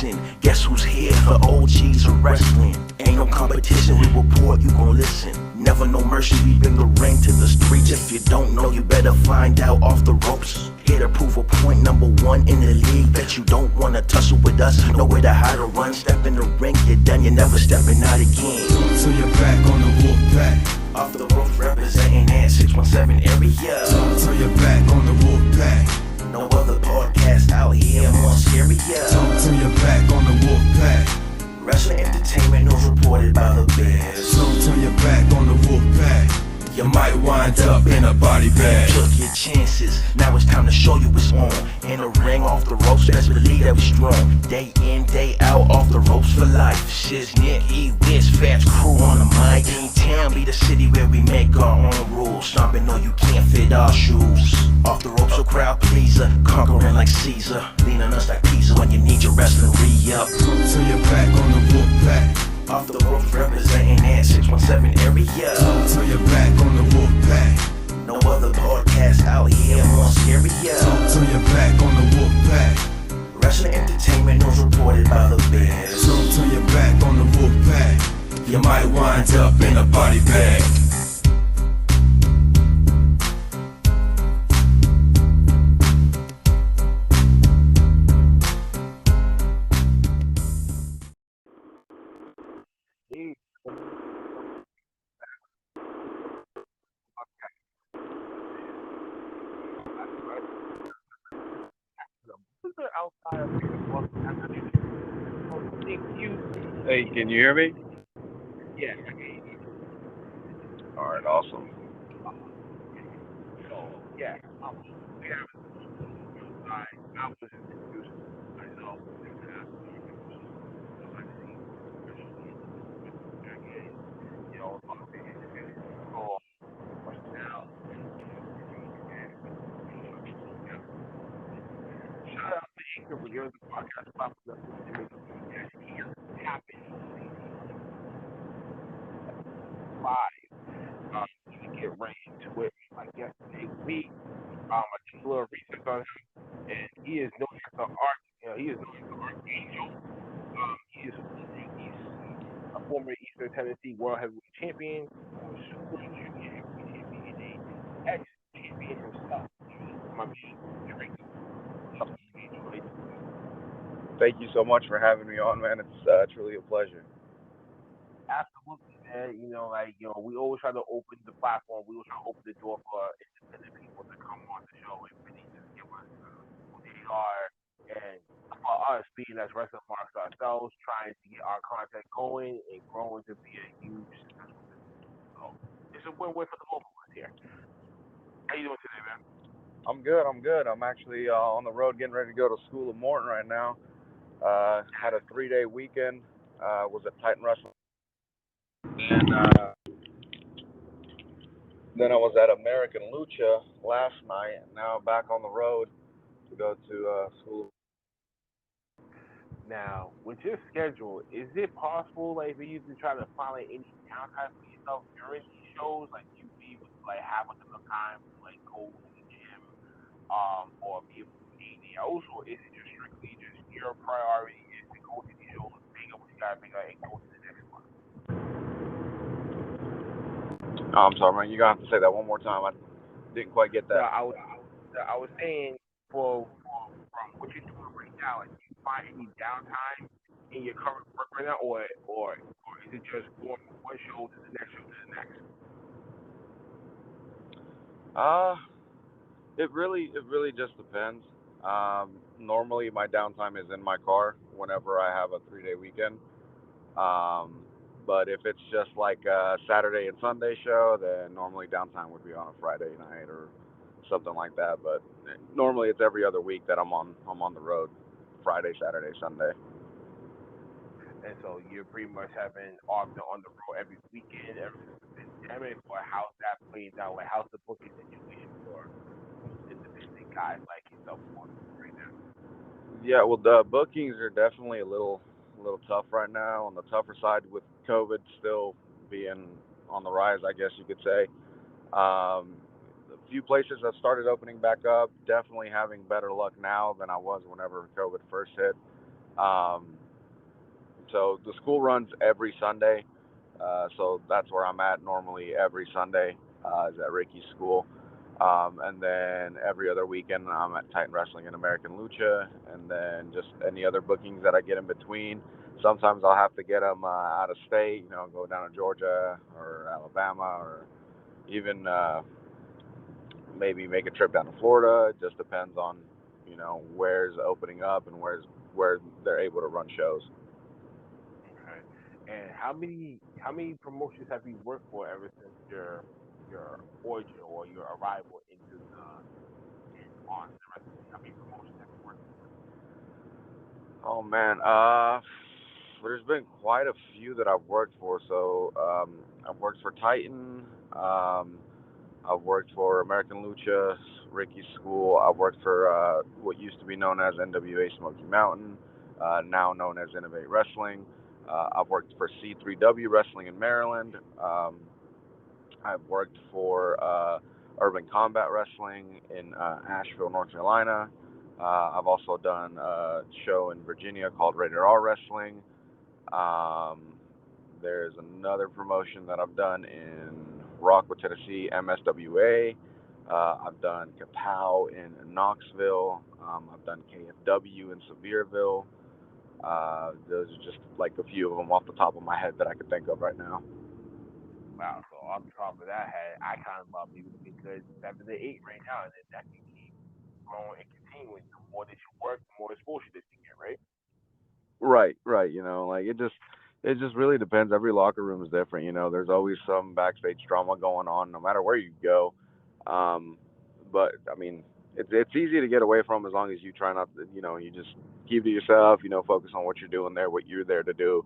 edition. Guess who's here for OGs of wrestling? Ain't no competition, we report, you gon' listen. Never no mercy, we bring the ring to the streets. If you don't know, you better find out off the ropes. Here to prove a point, #1 in the league. Bet you don't wanna tussle with us, know where to hide or run. Step in the ring, you're done, you're never stepping out again. So you're back on the wolf pack. Off the roof, representing that 617 area. So you're back on the wolf pack. No other podcast out here more scarier. So you're back on the wolf pack. Wrestling entertainment news reported by the Bears. So turn your back on the wolf pack. You might wind up in a body bag. Took your chances, now it's time to show you what's on. In the ring, off the ropes, best believe that we strong. Day in, day out, off the ropes for life. Shiznit, E-Wiz, Fats crew on the mic. Town be the city where we make our own rules. Stomping, no, you can't fit our shoes. Off the ropes, a crowd pleaser, conquering like Caesar. Lean on us like Pisa when you need your wrestling re-up. So you're back on the wolf pack. Off the roof, representing that 617 area. So you're back on the wolf pack. No other podcast out here more scarier. So you're back on the wolf pack. Wrestling entertainment news reported by the Bears. So you're back on the wolf pack. You might wind up in a body bag. Outside of Hey, can you hear me? yeah, I mean, All right, awesome. so yeah, we have I was introduced myself you know, so now shout out to Anchor for giving the podcast platform that here happens live. You get right into it like yesterday week. I did a little research on him, and he is known as the he is known as the Archangel. He's a former Eastern Tennessee World Heavyweight Champion, Super Junior Heavyweight Champion, and a ex-champion himself. My man, Draco. Thank you so much for having me on, man. It's truly a pleasure. Absolutely, man. We always try to open the platform. We always try to open the door for independent people to come on the show and really just give us who they are. And for us, being as wrestling marks ourselves, trying to get our content going and growing to be a huge successful business. So it's a win-win for the both of us here. How you doing today, man? I'm good. I'm actually on the road getting ready to go to School of Morton right now. Had a 3-day weekend. Was at Titan Wrestling. Then I was at American Lucha last night. And now back on the road to go to School. Now, with your schedule, is it possible, like, for you to try to find like any downtime for yourself during these shows, like you be able to like have enough time to like go to the gym, or be able to do anything else, or is it just strictly just your priority is to go to these shows, make up what you gotta make up, and go to the next one? Oh, I'm sorry, man. You're gonna have to say that one more time. I didn't quite get that. No, I was saying from what you're doing right now, do you find any downtime in your current work right now, or is it just going from one show to the next show to the next? It really just depends. Normally my downtime is in my car whenever I have a 3-day weekend. But if it's just like a Saturday and Sunday show, then normally downtime would be on a Friday night or something like that. But normally it's every other week that I'm on the road, Friday, Saturday, Sunday. And so you're pretty much having on the road every weekend, every pandemic, or how's that playing out? Like, how's the booking situation for independent guys like yourself right now? Yeah, well, the bookings are definitely a little tough right now. On the tougher side, with COVID still being on the rise, I guess you could say. A few places have started opening back up. Definitely having better luck now than I was whenever COVID first hit. Um, so the school runs every Sunday. So that's where I'm at normally every Sunday, is at Ricky's school. And then every other weekend I'm at Titan Wrestling and American Lucha, and then just any other bookings that I get in between. Sometimes I'll have to get them out of state, go down to Georgia or Alabama, or even maybe make a trip down to Florida. It just depends on, where's opening up and where they're able to run shows. Okay. And how many promotions have you worked for ever since your origin or your arrival into the on the wrestling? How many promotions have you worked for? Oh man, there's been quite a few that I've worked for. So I've worked for Titan. I've worked for American Lucha, Ricky's School. I've worked for what used to be known as NWA Smoky Mountain, now known as Innovate Wrestling. I've worked for C3W Wrestling in Maryland. I've worked for Urban Combat Wrestling in Asheville, North Carolina. I've also done a show in Virginia called Rated R Wrestling. Um, there's another promotion that I've done in Rockwood, Tennessee, MSWA. I've done Kapow in Knoxville. I've done KFW in Sevierville. Those are just like a few of them off the top of my head that I could think of right now. Wow. So on top of that, had I kind of about maybe looking good 7 to 8 right now, and then that can keep growing and continuing. The more that you work, the more exposure that you get, right? Right, right. Like it just really depends. Every locker room is different. There's always some backstage drama going on, no matter where you go. Um, but I mean, it's easy to get away from as long as you try not to. You just keep to yourself. Focus on what you're doing there, what you're there to do,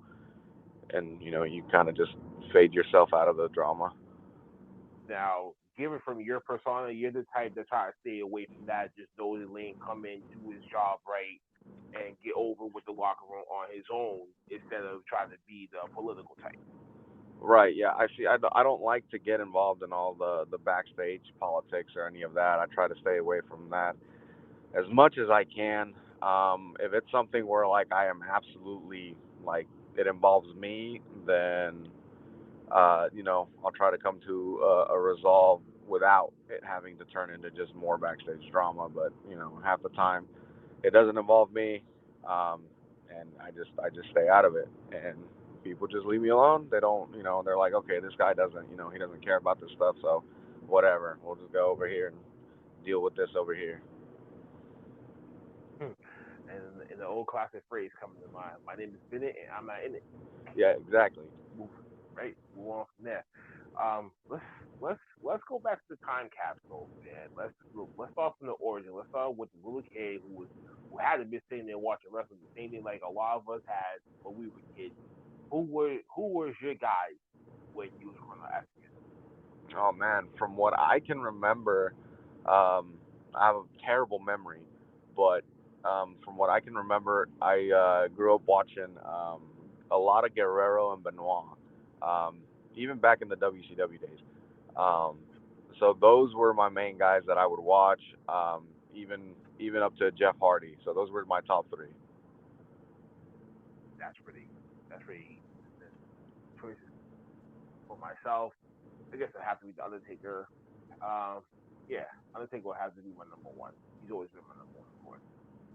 and you kind of just fade yourself out of the drama. Now, given from your persona, you're the type that try to stay away from that. Just know the lane, come in, do his job right, and get over with the locker room on his own instead of trying to be the political type. Right. Yeah. I see. I don't like to get involved in all the backstage politics or any of that. I try to stay away from that as much as I can. If it's something where like I am absolutely like it involves me, then I'll try to come to a resolve without it having to turn into just more backstage drama. But half the time it doesn't involve me, um, and I just stay out of it. And people just leave me alone. They don't, they're like, okay, this guy doesn't, he doesn't care about this stuff, so whatever. We'll just go over here and deal with this over here. And the old classic phrase coming to mind: "My name is Bennett, and I'm not in it." Yeah, exactly. Move right, move on from there. Let's go back to the time capsule, man. Let's start from the origin. Let's start with the little kid who had to be sitting there watching wrestling, the same thing like a lot of us had when we were kids. Who was your guys when you was growing up? Oh man, from what I can remember, I have a terrible memory, but from what I can remember, I grew up watching a lot of Guerrero and Benoit, um, even back in the WCW days. Um, so those were my main guys that I would watch, even up to Jeff Hardy. So those were my top three. That's pretty consistent choices for myself. I guess it have to be the Undertaker. Um, yeah, Undertaker will have to be my number one. He's always been my number one, of course.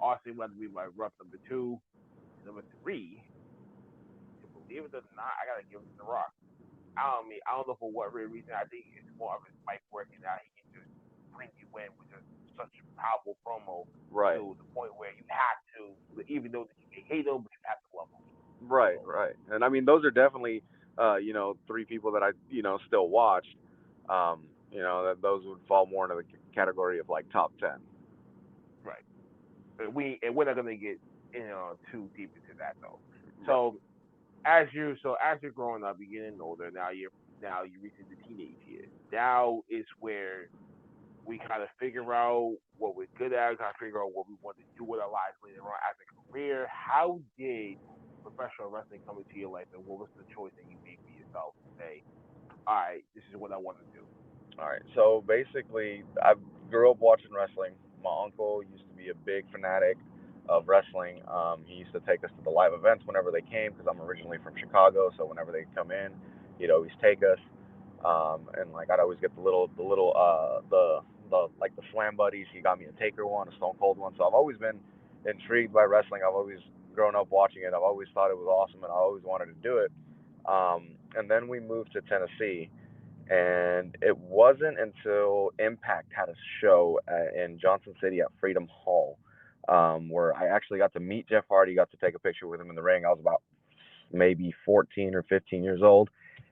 Austin will have to be my rough number two. And number three, to believe it or not, I gotta give it to The Rock. I don't know for what reason. I think it's more of his mic working out. He can just bring you in with just such a powerful promo Right, to the point where you have to, even though that you may hate him, but you have to love him. right, So right. And I mean, those are definitely, three people that I, still watched. That those would fall more into the category of like top 10. right, we're not gonna get too deep into that though. Right. So as you're growing up, you're getting older. Now you're reaching the teenage years. Now is where we kind of figure out what we're good at, kind of figure out what we want to do with our lives later on as a career. How did professional wrestling come into your life, and what was the choice that you made for yourself to say, all right, this is what I want to do? All right. So basically, I grew up watching wrestling. My uncle used to be a big fanatic. of wrestling. He used to take us to the live events whenever they came because I'm originally from Chicago, so whenever they come in, he'd always take us. And like I'd always get the like the slam buddies. He got me a Taker one, a Stone Cold one. So I've always been intrigued by wrestling. I've always grown up watching it. I've always thought it was awesome, and I always wanted to do it. And then we moved to Tennessee, and it wasn't until Impact had a show in Johnson City at Freedom Hall, where I actually got to meet Jeff Hardy, got to take a picture with him in the ring. I was about maybe 14 or 15 years old,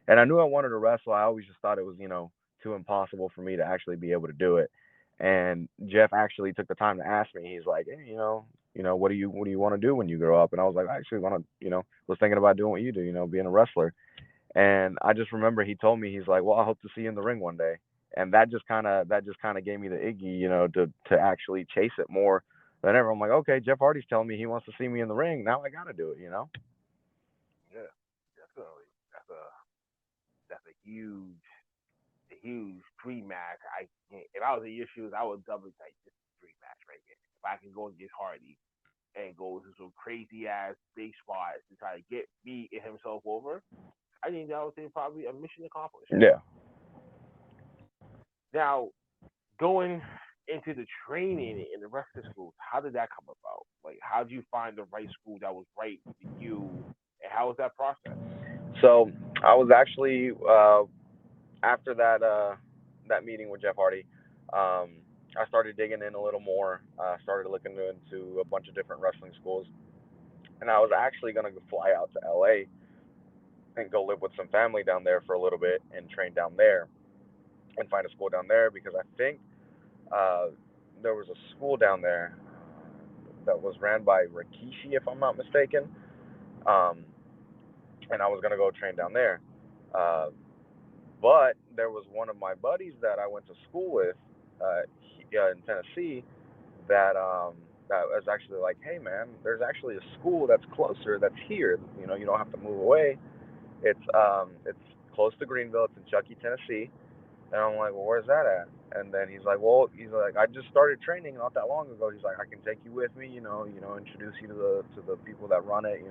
and I knew I wanted to wrestle. I always just thought it was, too impossible for me to actually be able to do it. And Jeff actually took the time to ask me. He's like, hey, what do you want to do when you grow up? And I was like, I actually want to, was thinking about doing what you do, being a wrestler. And I just remember he told me, he's like, well, I hope to see you in the ring one day. And that just kind of gave me the iggy, to actually chase it more than ever. I'm like, okay, Jeff Hardy's telling me he wants to see me in the ring. Now I got to do it. Yeah, definitely. That's a huge dream match. If I was in your shoes, I would double like this is a dream match right here. If I can go against Hardy and go to some crazy ass big spots to try to get me and himself over, I think that would say probably a mission accomplished. Yeah. Now, going into the training in the rest of the schools, how did that come about? Like, how did you find the right school that was right for you, and how was that process? So I was actually after that meeting with Jeff Hardy, I started digging in a little more. Started looking into a bunch of different wrestling schools, and I was actually gonna fly out to LA and go live with some family down there for a little bit and train down there and find a school down there because I think uh, there was a school down there that was ran by Rikishi, if I'm not mistaken, um, and I was gonna go train down there. Uh, but there was one of my buddies that I went to school with in Tennessee that was actually like, hey man, there's actually a school that's closer, that's here. You don't have to move away. It's close to Greenville. It's in Chuckey, Tennessee. And I'm like, well, where's that at? And then he's like, I just started training not that long ago. He's like, I can take you with me, introduce you to the people that run it.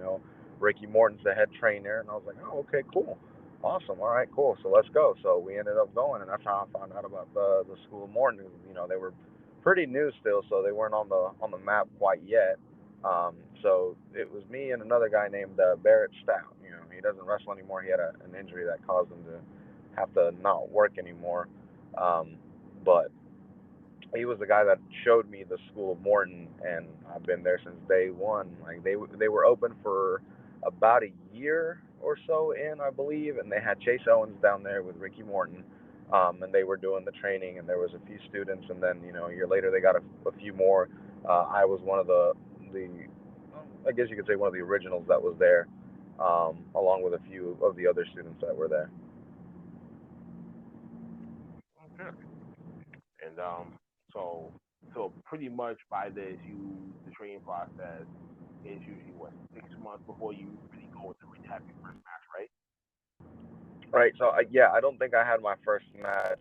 Ricky Morton's the head trainer. And I was like, oh, okay, cool, awesome, all right, cool. So let's go. So we ended up going, and that's how I found out about the school of Morton. They were pretty new still, so they weren't on the map quite yet. So it was me and another guy named Barrett Stout. He doesn't wrestle anymore. He had an injury that caused him to have to not work anymore. Um, but he was the guy that showed me the School of Morton, and I've been there since day one. Like they were open for about a year or so in, I believe, and they had Chase Owens down there with Ricky Morton, and they were doing the training, and there was a few students, and then a year later they got a few more. I was one of the I guess you could say one of the originals that was there, along with a few of the other students that were there. Okay. And so so pretty much by this, the training process is usually what 6 months before you really go into ring to have your first match, right? Right. So yeah, I don't think I had my first match.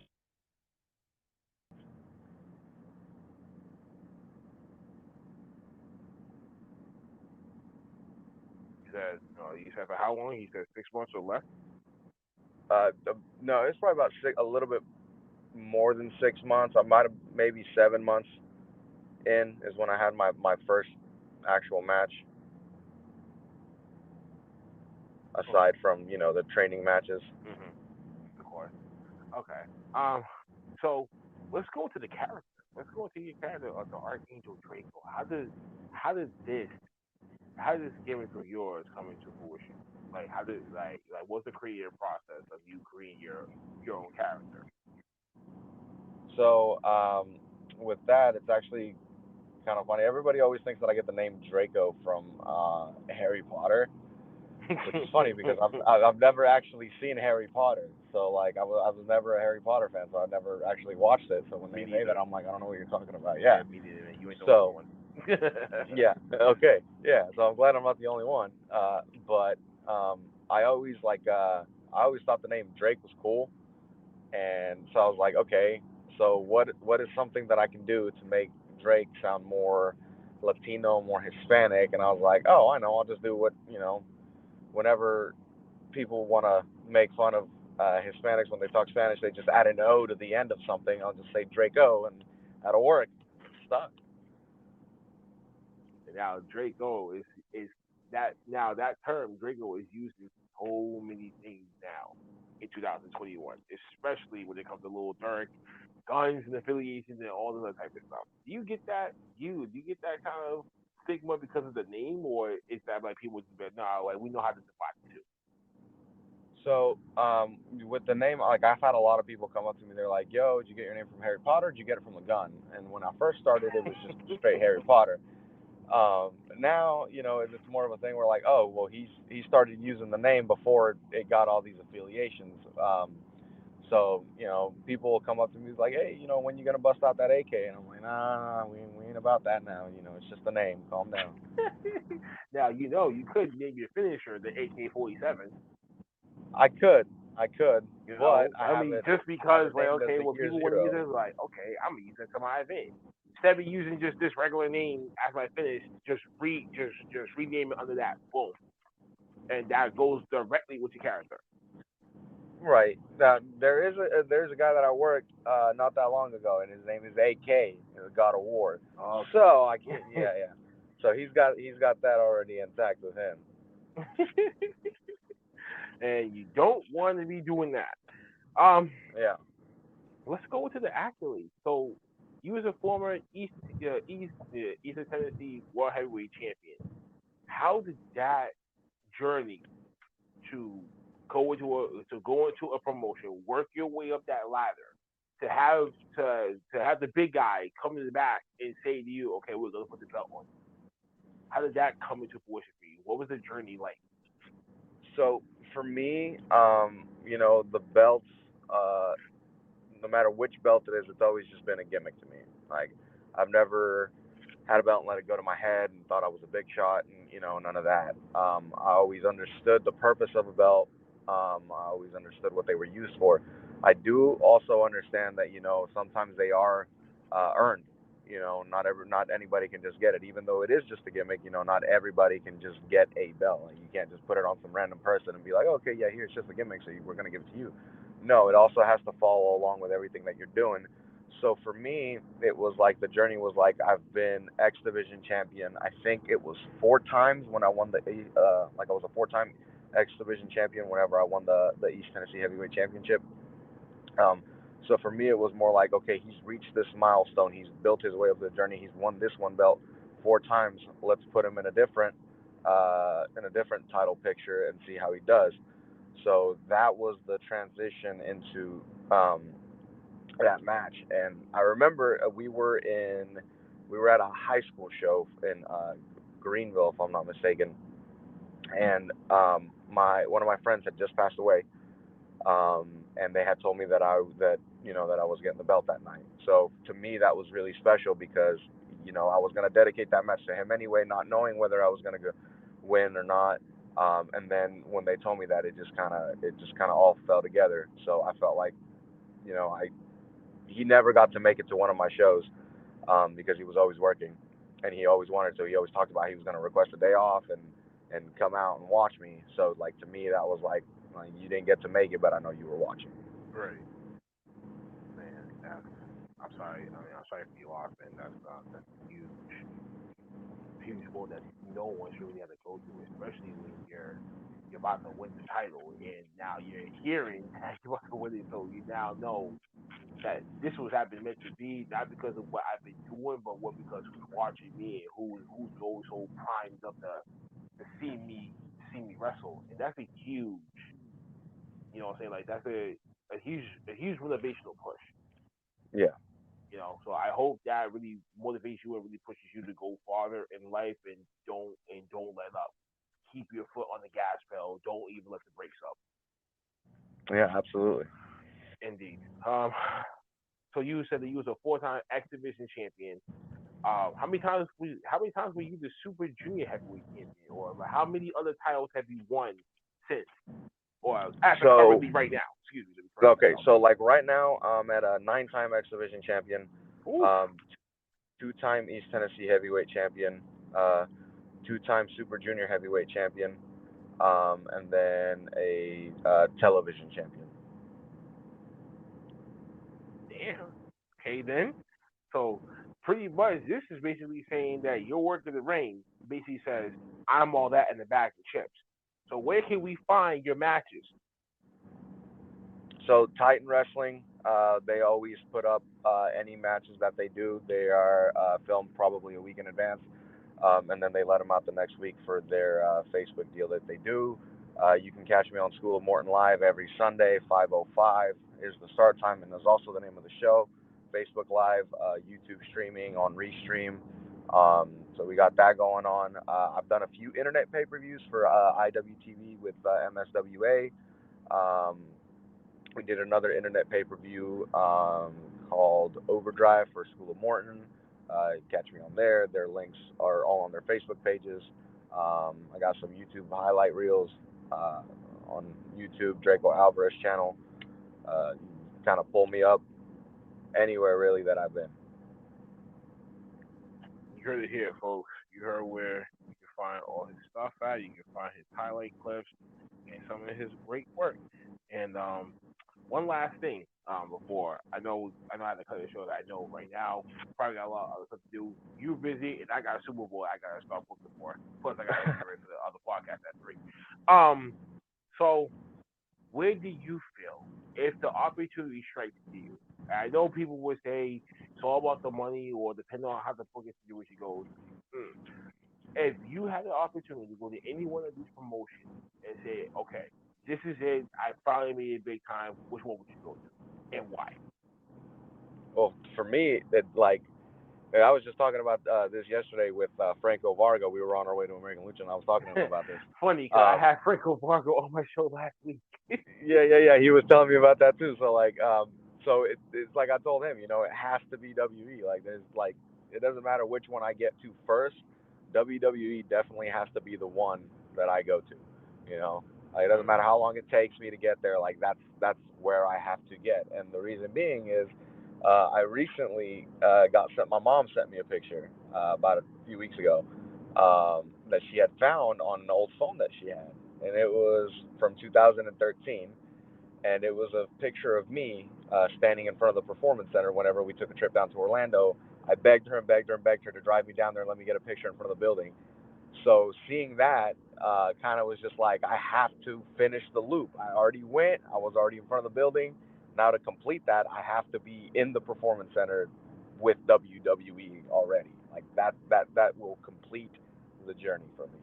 You said for how long? He said 6 months or less. No, it's probably about a little bit more than 6 months. I might have maybe 7 months in is when I had my first actual match. Aside from the training matches. Of course. Okay. So let's go to the character. Let's go to your character of the Archangel Draco. How did this gimmick of yours come into fruition? Like how did like what's the creative process of you creating your own character? So with that, it's actually kind of funny. Everybody always thinks that I get the name Draco from Harry Potter, which is funny because I've never actually seen Harry Potter. So like I was never a Harry Potter fan, so I never actually watched it. So when they say that, I'm like, I don't know what you're talking about. Yeah. Me neither. You ain't the So one. yeah, okay, yeah. So I'm glad I'm not the only one. But I always I always thought the name Drake was cool, and so I was like, okay, so what is something that I can do to make Drake sound more Latino, more Hispanic, and I was like, oh, I know, I'll just do what whenever people want to make fun of Hispanics when they talk Spanish, they just add an O to the end of something. I'll just say Draco, and that'll work. It stuck. Now Draco is that term Draco is used in so many things now in 2021, especially when it comes to Lil Durk, guns and affiliations and all this other type of stuff. Do you get that? Do you get that kind of stigma because of the name, or is that like people just be like, nah, like we know how to define it too? So, with the name, like I've had a lot of people come up to me. They're like, "Yo, did you get your name from Harry Potter? Or did you get it from the gun?" And when I first started, it was just straight Harry Potter. Now, it's more of a thing where like, oh, well, he started using the name before it got all these affiliations. So, people will come up to me like, hey, when you gonna bust out that AK? And I'm like, nah, we ain't about that now. It's just a name. Calm down. Now you could name your finisher the AK-47. I could, but I I have mean, it just have because it like named as okay, the well Year people want to use Zero. it, like okay, I'm gonna use it to my event. Instead of using just this regular name as my finish, just rename it under that. Boom, and that goes directly with your character. Right. Now there's a guy that I worked not that long ago, and his name is AK, the God of War. Okay. So I can't. Yeah, yeah. So he's got that already intact with him. And you don't want to be doing that. Um, Yeah. let's go to the accolades. So, you as a former Eastern Tennessee World Heavyweight Champion, how did that journey to go into a promotion, work your way up that ladder, to have to have the big guy come to the back and say to you, "Okay, we're gonna put the belt on." How did that come into fruition for you? What was the journey like? So for me, the belts, uh, no matter which belt it is, it's always just been a gimmick to me. Like I've never had a belt and let it go to my head and thought I was a big shot, and none of that. I always understood the purpose of a belt. I always understood what they were used for. I do also understand that sometimes they are earned. Not anybody can just get it, even though it is just a gimmick. Not everybody can just get a belt. Like, you can't just put it on some random person and be like, okay, yeah, here, it's just a gimmick, so we're gonna give it to you. No, it also has to follow along with everything that you're doing. So for me, it was like the journey was like I've been X Division champion. I think it was 4 times when I won I was a 4-time X Division champion whenever I won the East Tennessee Heavyweight Championship. Um, so for me, it was more like, okay, he's reached this milestone. He's built his way up the journey. He's won this one belt 4 times. Let's put him in a different title picture and see how he does. So that was the transition into that match. And I remember we were at a high school show in Greenville, if I'm not mistaken, and my one of my friends had just passed away, and they had told me that I was getting the belt that night. So to me, that was really special because I was gonna dedicate that match to him anyway, not knowing whether I was gonna win or not. And then when they told me that, it just kind of all fell together. So I felt like I he never got to make it to one of my shows because he was always working, and he always wanted to. He always talked about he was going to request a day off and come out and watch me. So like to me, that was like you didn't get to make it, but I know you were watching. Right, man. I'm sorry. I mean, I'm sorry for your loss, man. That's huge sport that no one should really have to go through, especially when you're about to win the title, and now you're hearing that you're about to win it, so you now know that this was happening meant to be, not because of what I've been doing, but what because who's watching me and who's always so primed up to see me wrestle, and that's a huge, what I'm saying, like that's a huge motivational push. Yeah, So I hope that really motivates you and really pushes you to go farther in life and don't let up. Keep your foot on the gas pedal. Don't even let the brakes up. yeah, absolutely. Indeed. So you said that you was a 4-time X Division champion. How many times were you the Super Junior Heavyweight champion, or like, how many other titles have you won since, or as of So currently right now? Excuse me, let me correct okay, myself. so like right now I'm at a 9-time X Division champion. Oof. Um, two-time East Tennessee heavyweight champion, uh, two-time Super Junior heavyweight champion, and then a television champion. Damn. Okay, then. So pretty much, this is basically saying that your work in the ring basically says I'm all that in the bag of chips. So where can we find your matches? So Titan Wrestling, they always put up any matches that they do. They are filmed probably a week in advance, and then they let them out the next week for their Facebook deal that they do. You can catch me on School of Morton Live every Sunday, 5:05 is the start time, and there's also the name of the show, Facebook Live, YouTube streaming on Restream. So we got that going on. I've done a few internet pay-per-views for IWTV with MSWA. Um, we did another internet pay-per-view called Overdrive for School of Morton. Catch me on there. Their links are all on their Facebook pages. I got some YouTube highlight reels on YouTube, Draco Alvarez channel. Kind of pull me up anywhere really that I've been. You heard it here, folks. You heard where you can find all his stuff at. You can find his highlight clips and some of his great work. And one last thing, before I know I had to cut the show that I know right now. Probably got a lot of other stuff to do. You're busy, and I got a Super Bowl I gotta start booking for. Plus, I gotta get ready for the other podcast at 3. So where do you feel if the opportunity strikes to you? I know people would say it's all about the money, or depending on how the book is to do what you go. If you had the opportunity to go to any one of these promotions and say, okay, this is it, I finally made it big time, which one would you go to, and why? Well, for me, I was just talking about this yesterday with Franco Varga. We were on our way to American Lucha, and I was talking to him about this. Funny, because I had Franco Vargo on my show last week. Yeah. He was telling me about that too. So it's like I told him, it has to be WWE. It doesn't matter which one I get to first. WWE definitely has to be the one that I go to. It doesn't matter how long it takes me to get there. That's where I have to get. And the reason being is, I recently my mom sent me a picture about a few weeks ago that she had found on an old phone that she had, and it was from 2013, and it was a picture of me standing in front of the Performance Center whenever we took a trip down to Orlando. I begged her to drive me down there and let me get a picture in front of the building. So seeing that kind of was just like, I have to finish the loop. I already went. I was already in front of the building. Now to complete that, I have to be in the Performance Center with WWE already. That will complete the journey for me.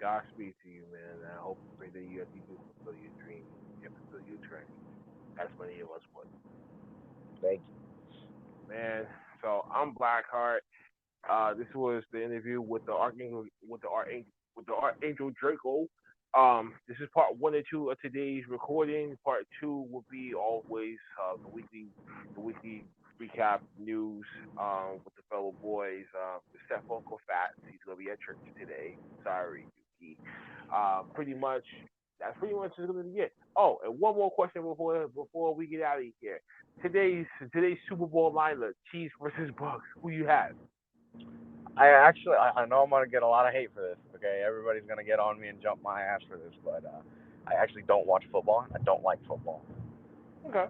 Godspeed to you, man. I hope that you do fulfill your dream, you fulfill your dream. As many of us would. Thank you, man. So I'm BlvckHvrt. This was the interview with the Archangel, with the Archangel Draco. This is part 1 and 2 of today's recording. Part 2 will be always the weekly recap news with the fellow boys. Except for Uncle Fat, he's gonna be at church today. Sorry, Yuki. Pretty much that's pretty much gonna be it. Oh, and one more question before we get out of here. Today's Super Bowl lineup: Chiefs versus Bucks. Who you have? I know I'm gonna get a lot of hate for this. Okay, everybody's gonna get on me and jump my ass for this, but I actually don't watch football. I don't like football. Okay.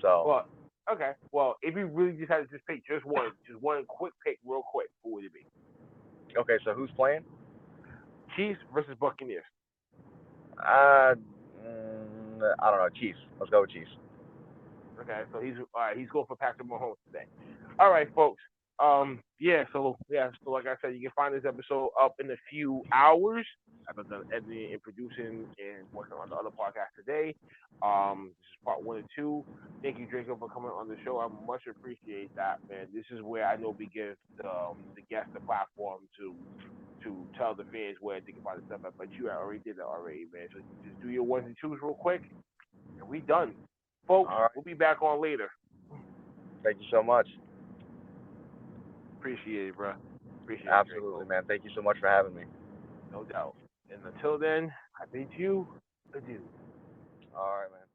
So. Well, okay. Well, if you really just had to just pick just one quick pick, real quick, who would it be? Okay, so who's playing? Chiefs versus Buccaneers. I don't know. Chiefs. Let's go with Chiefs. Okay, so he's going for Patrick Mahomes today. All right, folks. So like I said, you can find this episode up in a few hours. I've done editing and producing and working on the other podcast today. This is part 1 and 2. Thank you, Draco, for coming on the show. I much appreciate that, man. This is where I know we give the guests the platform to tell the fans where they can find the stuff at. But you already did that already, man. So just do your 1s and 2s real quick, and we done. Folks, All right. We'll be back on later. Thank you so much. Appreciate it, bro. Appreciate Absolutely, it, man. Thank you so much for having me. No doubt. And until then, I bid you adieu. All right, man.